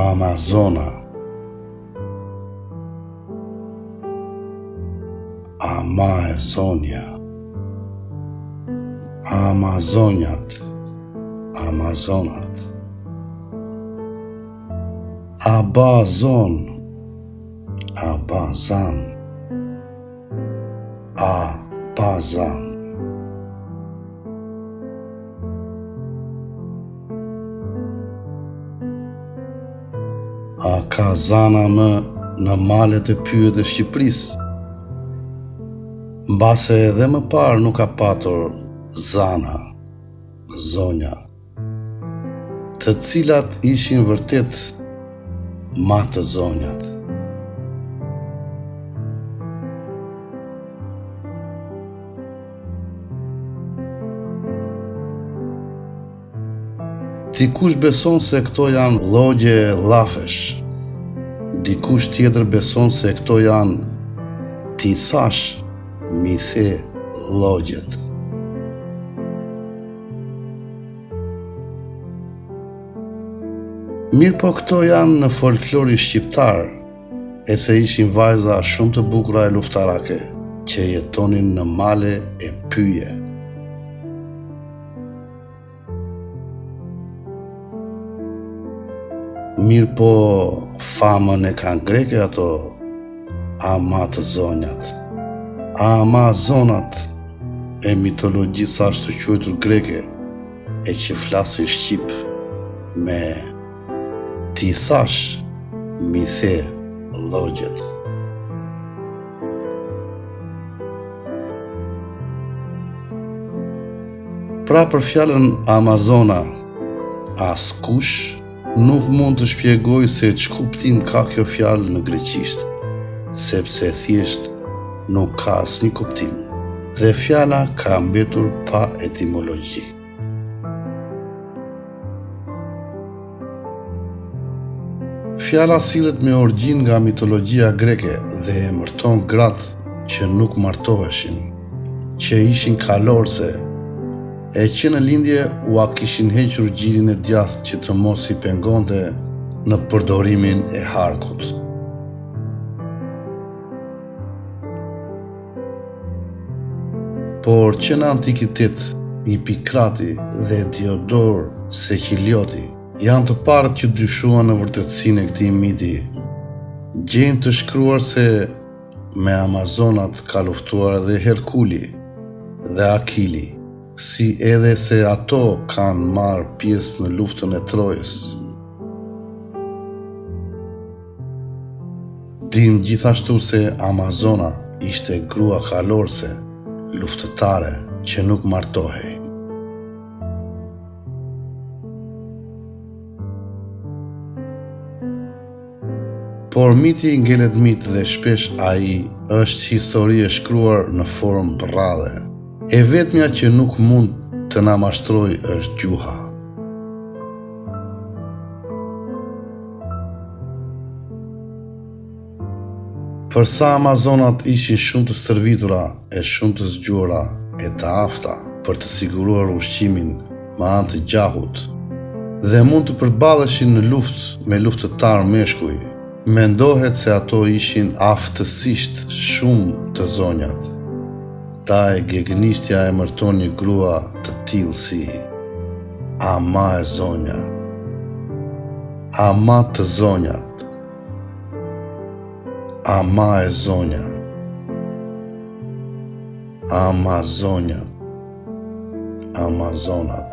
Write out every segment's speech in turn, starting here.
Amazona, Amazonia, Amazoniat, Amazonat, Abazon, Abazan, Abazan. A ka zana më në malet e pyjet e Shqipërisë, mbase edhe më parë nuk ka patur zana, zonja, të cilat ishin vërtet ma të zonjat. Dikush beson se këto janë llogje llafesh, dikush tjetër beson se këto janë ti thash, mi the llogjet. Mirë po këto janë në folklorin shqiptar, e se ishin vajza shumë të bukura e luftarake, që jetonin në male e pyje. Mirë po famën e kanë greke ato amazonjat, amazonat e mitologjisë ashtu quajtur greke, e që flasin shqip me ti thash, mi the llogjet. Pra për fjalën Amazona, askush nuk mund të shpjegoj se ç'kuptim ka kjo fjalë në greqisht, sepse thjesht nuk ka asnjë kuptim, dhe fjala ka mbetur pa etimologji. Fjala sillet me origjinë nga mitologjia greke dhe emërton gratë që nuk martoheshin, që ishin kalorse, e që në lindje ua kishin hequr gjirin e djathtë që të mos i pengonte në përdorimin e harkut. Por që në antikitet, Hipokrati dhe Diodor Sekilioti janë të parët që dyshuan në vërtetësinë e këtij miti. Gjejmë të shkruar se me Amazonat ka luftuar edhe Herkuli dhe Akili, si edhe se ato kanë marrë pjesë në luftën e Trojës. Dim gjithashtu se Amazona ishte grua kalorse, luftëtare që nuk martohej. Por miti ngelet mit dhe shpesh ai është histori e shkruar në formë bërradhe. E vetmja që nuk mund të na mashtroj është gjuha. Përsa Amazonat ishin shumë të stërvitura e shumë të zgjuara e të afta për të siguruar ushqimin me anë të gjahut dhe mund të përballeshin në luftë me luftëtar meshkuj, mendohet se ato ishin aftësisht shumë të zonjat. Ta e gegnishtja e mërton një grua të tillë si ama e zonja, ama të zonjat, ama e zonja, amazonjat, amazonat.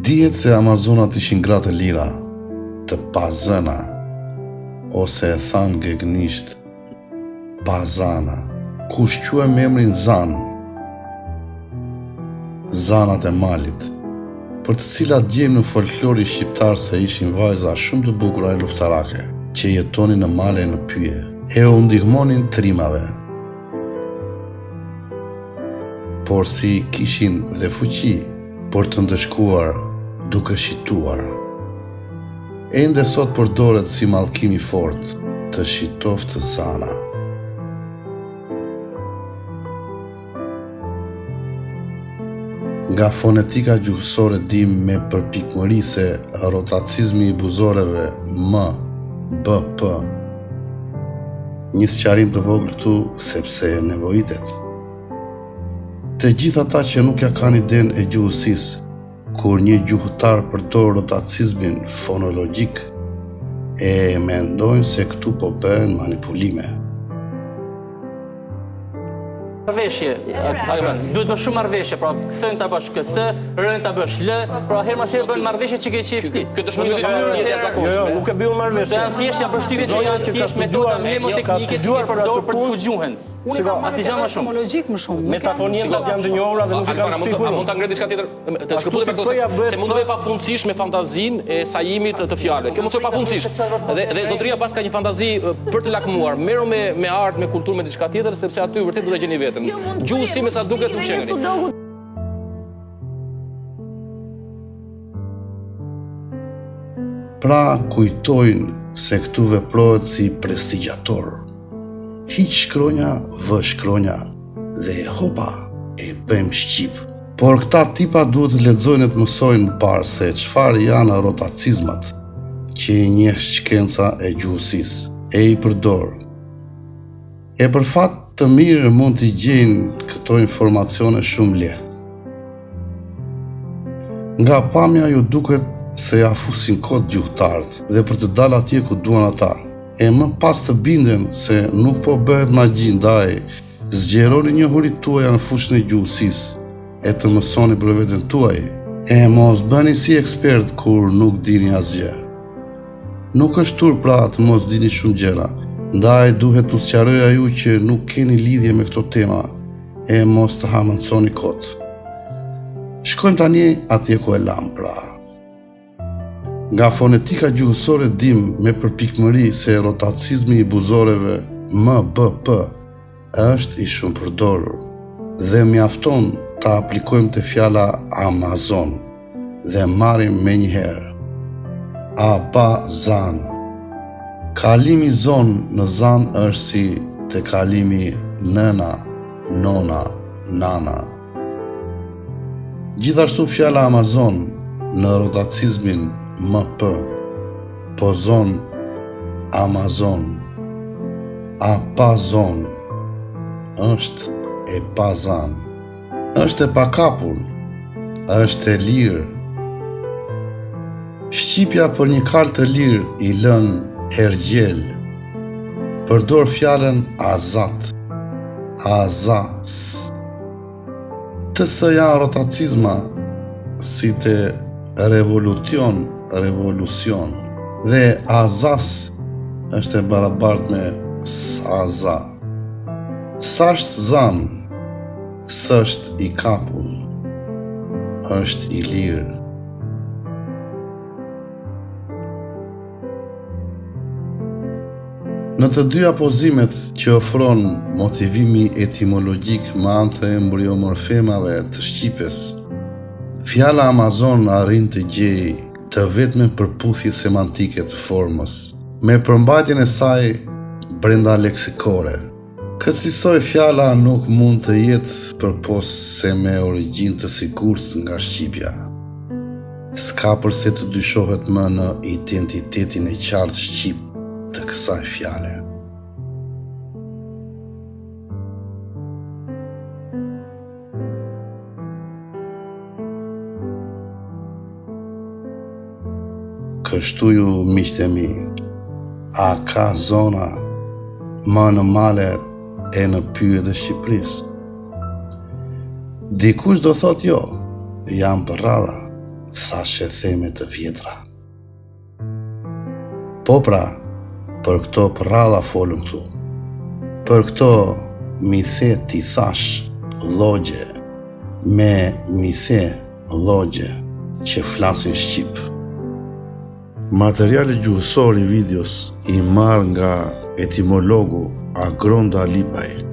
Dihet se Amazonat ishin gratë lira, të pazëna, ose e thanë gegnisht pazana, ku shquem me emrin Zan, zanat e malit, për të cilat gjejmë në folklorin shqiptar se ishin vajza shumë të bukura e luftarake, që jetonin në male e në pyje, e u ndihmonin trimave. Por si kishin dhe fuqi për të ndëshkuar duke shituar. Ende sot përdoret si mallkim i fortë të shitoftë zana. Nga fonetika gjuhësore dim me përpikmëri se rotacizmi i buzoreve m, b, p. Një sqarim të vogël këtu sepse nevojitet. Të gjithë ata që nuk ja kanë idenë e gjuhësisë, kur një gjuhëtar përdor rotacizmin fonologjik, e mendojnë se këtu po bëhen manipulime. Marrëveshje, duhet më shumë marrëveshje, pra kësën ta bësh kësë, rën ta bësh lë, pra herë mas herë bën marrëveshje që ke qefti. Këtë është një fantazia e zakonshme. Jo, nuk e bëu marrëveshje. Janë thjesht janë përshtypje që janë thjesht metoda mnemoteknike që i përdor për të fuqjuhen. Asnjë më shumë. Fonologjik më shumë. Metafonjendat janë të njohura dhe nuk i kanë shtypur. A mund ta ngre diçka tjetër? Të shkëputej për këtë se mundohet pafundësisht me fantazinë e sajimit të fjalëve. Kjo mundsohet pafundësisht. Dhe zotëria pas ka një fantazi për të lakmuar. Merru me art, me kulturë, me diçka tjetër sepse aty vërtet do të gjeni veten. Gjuhësi me sa duket nuk qengëni. Pra kujtojnë se këtu veprohet si prestigiator. Hiq shkronja, vë shkronja dhe hopa e bëjmë shqip. Por këta tipa duhet të lexojnë e të mësojnë parë se çfarë janë rotacizmat që i njeh shkenca e gjuhësisë e i përdor. E për fat të mirë mund t'i gjejnë këto informacione shumë lehtë. Nga pamja ju duket se ja fusin kod gjuhëtarët dhe për të dalë atje ku duan ata. E më pas të binden se nuk po bëhet magji, ndaj zgjeroni njohurit tuaja në fushën e gjuhësisë e të mësoni për veten tuaj. E mos bëni si ekspert kur nuk dini asgjë. Nuk është turp pra të mos dini shumë gjëra. Ndaj duhet t'u sqaroja ju që nuk keni lidhje me këto tema e mos të hamënsoni kot. Shkojmë tani atje ku e lam pra. Nga fonetika gjuhësore dim me përpikmëri se rotacizmi i buzoreve m, b, p është i shumë përdorur dhe mjafton ta aplikojmë te fjala Amazon dhe marrim menjëherë Abazan. Kalimi zon në zan është si te kalimi nëna, nona, nana. Gjithashtu fjala Amazon në rotacizmin MP, pozon, Amazon, apazon, është e pazan, është e pakapur, është e lirë. Shqipja për një kalë të lirë i lën hergjel, përdor fjalën azat, azas. Tësë janë rotacizma si te revolucion dhe azas është e barabart me saza. Sasht zan, sësht i kapur, është i lirë. Në të dyja pozimet që ofron motivimi etimologjik me anë të embryomorfemave të shqipes, fjala Amazon arrin të gjejë të vetmen përputhje semantike të formës, me përmbajtjen e saj brenda leksikore. Kësaj fjala nuk mund të jetë përpos se me origjinë të sigurt nga shqipja. S'ka përse të dyshohet më në identitetin e qartë shqip të kësaj fjale. Kështu ju miqtë e mi, a ka zona më në male e në pyjet e Shqipërisë? Dikush do thot jo, jam për rradha, thashe theme të vjetra. Po pra, për këto për rradha folëm këtu. Për këto mi the ti thash logje, me mi the logje që flasin Shqip. Materiali gjuhësor i videos i marrë nga etimologu Agronda Lipaj.